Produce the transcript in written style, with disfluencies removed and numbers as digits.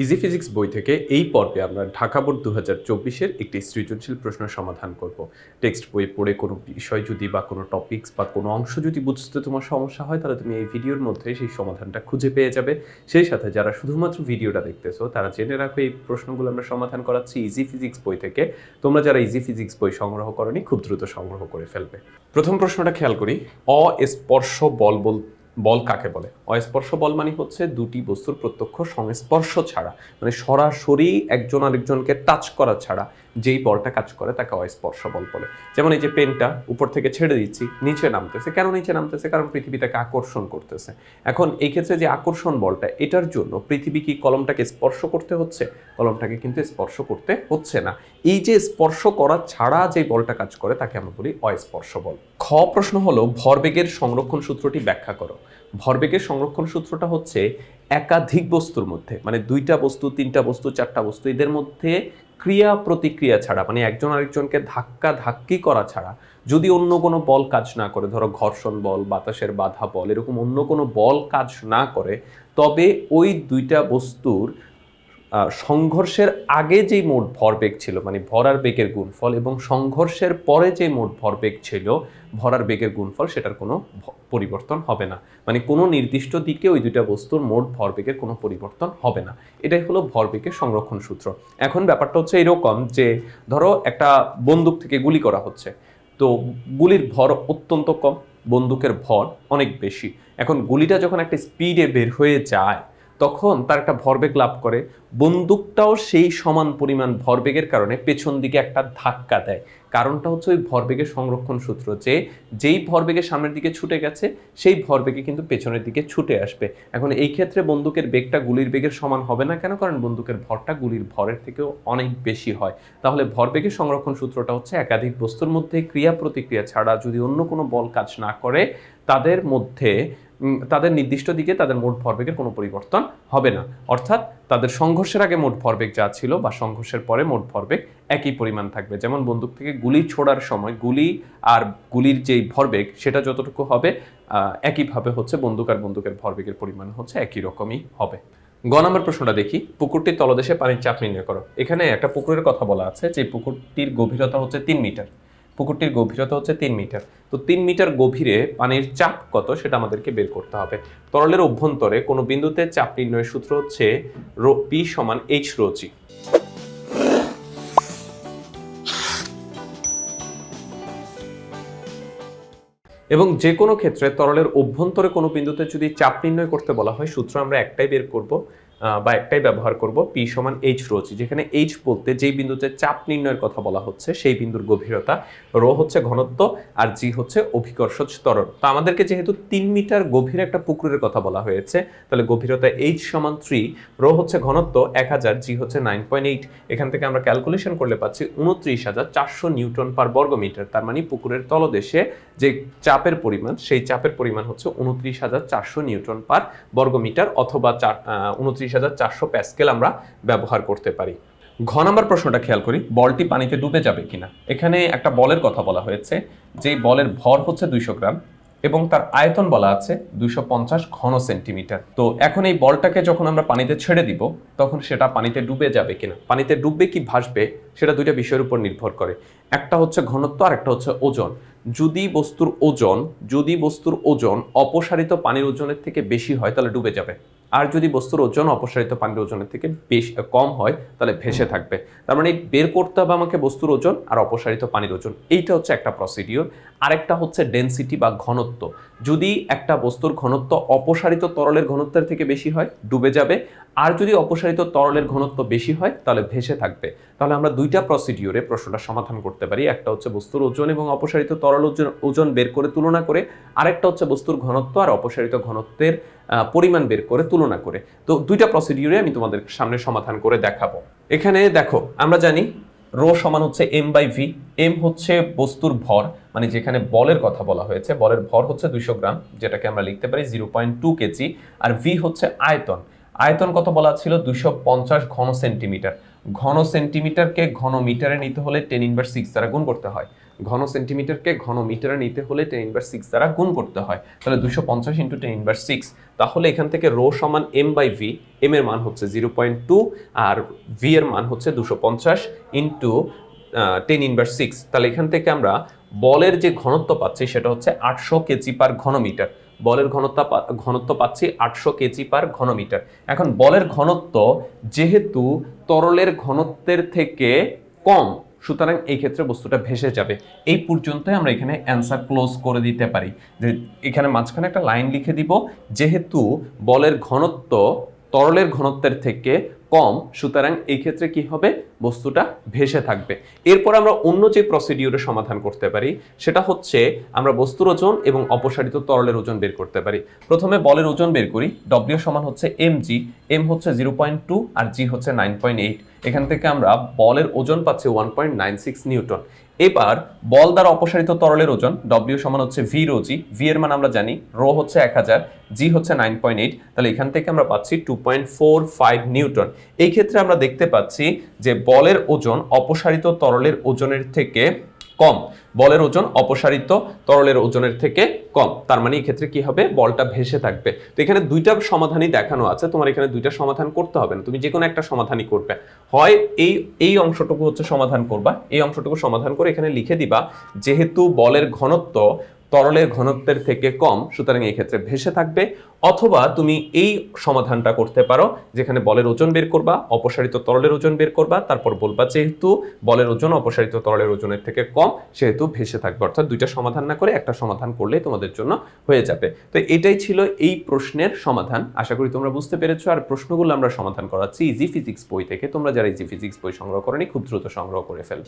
Easy physics বই থেকে এই পর্বে আমরা ঢাকা বোর্ড 2024-এর একটি সৃজনশীল প্রশ্ন সমাধান করব। টেক্সট বই পড়ে কোনো বিষয় যদি বা কোনো টপিকস বা কোনো অংশ যদি বুঝতে তোমার সমস্যা হয়, তাহলে তুমি এই ভিডিওর মধ্যে সেই সমাধানটা খুঁজে পেয়ে যাবে। সেই সাথে যারা শুধুমাত্র ভিডিওটা দেখতেছো তারা জেনে রাখো এই প্রশ্নগুলো আমরা সমাধান করাচ্ছি ইজি ফিজিক্স বই থেকে। তোমরা যারা ইজি ফিজিক্স বই সংগ্রহ করনি, খুব দ্রুত সংগ্রহ করে ফেলবে। প্রথম প্রশ্নটা খেয়াল করি, অস্পর্শ বল কাকে বলে? অস্পর্শ বল মানে হচ্ছে দুটি বস্তুর প্রত্যক্ষ সংস্পর্শ ছাড়া, মানে সরাসরি একজন আরেকজনকে টাচ করা ছাড়া যেই বলটা কাজ করে তাকে অস্পর্শ বল বলে। যেমন এই যে পেনটা উপর থেকে ছেড়ে দিচ্ছি, নিচে নামতেছে। কেন নিচে নামতেছে? কারণ পৃথিবী তাকে আকর্ষণ করতেছে। এখন এই ক্ষেত্রে যে আকর্ষণ বলটা, এটার জন্য পৃথিবী কি কলমটাকে স্পর্শ করতে হচ্ছে? কলমটাকে কিন্তু স্পর্শ করতে হচ্ছে না। এই যে স্পর্শ করা ছাড়া যে বলটা কাজ করে তাকে আমরা বলি অস্পর্শ বল। খ প্রশ্ন হলো, ভরবেগের সংরক্ষণ সূত্রটি ব্যাখ্যা করো। ভরবেগের সংরক্ষণ সূত্রটা হচ্ছে একাধিক বস্তুর মধ্যে, মানে দুইটা বস্তু, তিনটা বস্তু, চারটা বস্তু, এদের মধ্যে ক্রিয়া প্রতিক্রিয়া ছাড়া, মানে একজন আরেকজনকে ধাক্কা ধাক্কি করা ছাড়া যদি অন্য কোনো বল কাজ না করে, ধরো ঘর্ষণ বল, বাতাসের বাধা বল, এরকম অন্য কোনো বল কাজ না করে, তবে ওই দুইটা বস্তুর সংঘর্ষের আগে যেই মোট ভরবেগ ছিল, মানে ভরার বেগের গুণফল, এবং সংঘর্ষের পরে যে মোট ভরবেগ ছিল ভরার বেগের গুণফল, সেটার কোনো পরিবর্তন হবে না। মানে কোনো নির্দিষ্ট দিকে ওই দুইটা বস্তুর মোট ভরবেগের কোনো পরিবর্তন হবে না। এটাই হলো ভরবেগের সংরক্ষণ সূত্র। এখন ব্যাপারটা হচ্ছে এরকম যে, ধরো একটা বন্দুক থেকে গুলি করা হচ্ছে, তো গুলির ভর অত্যন্ত কম, বন্দুকের ভর অনেক বেশি। এখন গুলিটা যখন একটা স্পিডে বের হয়ে যায়, তখন তার একটা ভরবেগ লাভ করে, বন্দুকটাও সেই সমান পরিমাণ ভরবেগের কারণে পেছন দিকে একটা ধাক্কা দেয়। কারণটা হচ্ছে ওই ভরবেগের সংরক্ষণ সূত্র, যে যেই ভরবেগের সামনের দিকে ছুটে গেছে সেই ভরবেগে কিন্তু পেছনের দিকে ছুটে আসবে। এখন এই ক্ষেত্রে বন্দুকের বেগটা গুলির বেগের সমান হবে না। কেন? কারণ বন্দুকের ভরটা গুলির ভরের থেকেও অনেক বেশি হয়। তাহলে ভরবেগের সংরক্ষণ সূত্রটা হচ্ছে একাধিক বস্তুর মধ্যে ক্রিয়া প্রতিক্রিয়া ছাড়া যদি অন্য কোনো বল কাজ না করে, তাদের মধ্যে তাদের নির্দিষ্ট দিকে তাদের মোট ভরবেগের কোনো পরিবর্তন হবে না। অর্থাৎ তাদের সংঘর্ষের আগে মোট ভরবেগ যা ছিল বা সংঘর্ষের পরে মোট ভরবেগ একই পরিমাণ থাকবে। যেমন বন্দুক থেকে গুলি ছোড়ার সময় গুলি আর গুলির যেই ভরবেগ সেটা যতটুকু হবে, একইভাবে হচ্ছে বন্দুক আর বন্দুকের ভরবেগের পরিমাণ হচ্ছে একই রকমই হবে। গ নম্বর প্রশ্নটা দেখি, পুকুরটির তলদেশে পানির চাপ নির্ণয় করো। এখানে একটা পুকুরের কথা বলা আছে, যে পুকুরটির গভীরতা হচ্ছে 3 মিটার। পুকুরটির গভীরতা হচ্ছে 3 মিটার। তো 3 মিটার গভীরে পানির চাপ কত সেটা আমাদেরকে বের করতে হবে। তরলের অভ্যন্তরে কোনো বিন্দুতে চাপ নির্ণয়ের সূত্র হচ্ছে P সমান H ρ G। এবং যে কোনো ক্ষেত্রে তরলের অভ্যন্তরে কোনো বিন্দুতে যদি চাপ নির্ণয় করতে বলা হয়, সূত্র আমরা একটাই বের করব বা একটাই ব্যবহার করব, P সমান H ρ G। যেখানে H বলতে যেই বিন্দুতে চাপ নির্ণয়ের কথা বলা হচ্ছে সেই বিন্দুর গভীরতা, ρ হচ্ছে ঘনত্ব, আর G হচ্ছে অভিকর্ষজ ত্বরণ। তো আমাদেরকে যেহেতু 3 মিটার গভীর একটা পুকুরের কথা বলা হয়েছে, তাহলে গভীরতা H সমান 3, ρ হচ্ছে ঘনত্ব 1000, G হচ্ছে 9.8। এখান থেকে আমরা ক্যালকুলেশন করলে পাচ্ছি 29,400 নিউটন পার বর্গমিটার। তার মানে পুকুরের তলদেশে যে চাপের পরিমাণ, সেই চাপের পরিমাণ হচ্ছে 29,400 নিউটন পার বর্গমিটার, অথবা 29,400 প্যাসকেল আমরা ব্যবহার করতে পারি। ঘ নম্বর প্রশ্নটা খেয়াল করি, বলটি পানিতে ডুবে যাবে কিনা। এখানে একটা বলের কথা বলা হয়েছে, যে বলের ভর হচ্ছে 200 গ্রাম এবং তার আয়তন বলা আছে 250 ঘন সেন্টিমিটার। তো এখন এই বলটাকে যখন আমরা পানিতে ছেড়ে দিব, তখন সেটা পানিতে ডুবে যাবে কিনা, পানিতে ডুববে কি ভাসবে, সেটা দুইটা বিষয়ের উপর নির্ভর করে। একটা হচ্ছে ঘনত্ব আর একটা হচ্ছে ওজন। যদি বস্তুর ওজন অপসারিত পানির ওজনের থেকে বেশি হয় তাহলে ডুবে যাবে, আর যদি বস্তুর ওজন অপসারিত পানির ওজনের থেকে বেশি কম হয় তাহলে ভেসে থাকবে। তার মানে বের করতে হবে আমাকে বস্তুর ওজন আর অপসারিত পানির ওজন, এইটা হচ্ছে একটা প্রসিডিওর। আরেকটা হচ্ছে ডেনসিটি বা ঘনত্ব। যদি একটা বস্তুর ঘনত্ব অপসারিত তরলের ঘনত্বের থেকে বেশি হয় ওজনে যাবে, আর যদি অপসারিত তরলের ঘনত্ব বেশি হয় তাহলে ভেসে থাকবে। তাহলে আমরা দুইটা প্রসিডিওরে প্রশ্নটা সমাধান করতে পারি। একটা হচ্ছে বস্তুর ওজন এবং অপসারিত তরল ওজন বের করে তুলনা করে, আরেকটা হচ্ছে বস্তুর ঘনত্ব আর অপসারিত ঘনত্বের পরিমাণ বের করে তুলনা করে। তো দুইটা প্রসিডিওরে আমি তোমাদের সামনে সমাধান করে দেখাবো। এখানে দেখো, আমরা জানি রো সমান হচ্ছে m/v। m হচ্ছে বস্তুর ভর, মানে যেখানে বলের কথা বলা হয়েছে, বলের ভর হচ্ছে 200 গ্রাম, যেটাকে আমরা লিখতে পারি 0.2 কেজি। আর v হচ্ছে আয়তন। আয়তন কত বলা ছিল? 250 ঘন সেন্টিমিটার। ঘন সেন্টিমিটারকে ঘন মিটারে নিতে হলে 10⁻6 দ্বারা গুণ করতে হয়। ঘন সেন্টিমিটারকে ঘন মিটারে নিতে হলে 10⁻6 দ্বারা গুণ করতে হয়, তাহলে 250 × 10⁻6। তাহলে এখান থেকে রো সমান m/v, m এর মান হচ্ছে 0.2 আর v এর মান হচ্ছে 250 × 10⁻6। তাহলে এখান থেকে আমরা বলের যে ঘনত্ব পাচ্ছি সেটা হচ্ছে 800 kg/ঘনমিটার। বলের ঘনত্ব পাচ্ছি 800 kg/ঘনমিটার। এখন বলের ঘনত্ব যেহেতু তরলের ঘনত্বের থেকে কম, সুতরাং এই ক্ষেত্রে বস্তুটা ভেসে যাবে। এই পর্যন্তই আমরা এখানে অ্যান্সার ক্লোজ করে দিতে পারি। যে এখানে মাঝখানে একটা লাইন লিখে দিব, যেহেতু বলের ঘনত্ব তরলের ঘনত্বের থেকে কম, সুতরাং এই ক্ষেত্রে কি হবে, বস্তুটা ভেসে থাকবে। এরপর আমরা অন্য যে প্রসিডিউরে সমাধান করতে পারি সেটা হচ্ছে আমরা বস্তুর ওজন এবং অপসারিত তরলের ওজন বের করতে পারি। প্রথমে বলের ওজন বের করি। ডব্লিউ সমান হচ্ছে mg, m হচ্ছে 0.2 আর g হচ্ছে 9.8। এখান থেকে আমরা বলের ওজন পাচ্ছি 1.96 নিউটন। এবার বল দ্বারা অপসারিত তরলের ওজন ডব্লিউ সমান হচ্ছে v রো জি, v এর মান আমরা জানি, রো হচ্ছে 1000, জি হচ্ছে 9.8, তাহলে এখান থেকে আমরা পাচ্ছি 2.45 নিউটন। এই ক্ষেত্রে আমরা দেখতে পাচ্ছি যে বলের ওজন অপসারিত তরলের ওজনের থেকে কম, বলের ওজন অপসারিত তরলের ওজনের থেকে কম, তার মানে এই ক্ষেত্রে কি হবে, বলটা ভেসে থাকবে। তো এখানে দুইটা সমাধানই দেখানো আছে, তোমার এখানে দুইটা সমাধান করতে হবে না, তুমি যে কোনো একটা সমাধানই করবে। হয় এই অংশটুকু হচ্ছে সমাধান করবা, এই অংশটুকু সমাধান করে এখানে লিখে দিবা যেহেতু বলের ঘনত্ব তরলের ঘনত্বের থেকে কম, সুতরাং এই ক্ষেত্রে ভেসে থাকবে। অথবা তুমি এই সমাধানটা করতে পারো, যেখানে বলের ওজন বের করবা, অপসারিত তরলের ওজন বের করবা, তারপর বলবা যেহেতু বলের ওজন অপসারিত তরলের ওজনের থেকে কম সেহেতু ভেসে থাকবে। অর্থাৎ দুইটা সমাধান না করে একটা সমাধান করলেই তোমাদের জন্য হয়ে যাবে। তো এটাই ছিল এই প্রশ্নের সমাধান। আশা করি তোমরা বুঝতে পেরেছো। আর প্রশ্নগুলো আমরা সমাধান করাচ্ছি ইজি ফিজিক্স বই থেকে। তোমরা যারা ইজি ফিজিক্স বই সংগ্রহ করনি খুব দ্রুত সংগ্রহ করে ফেল।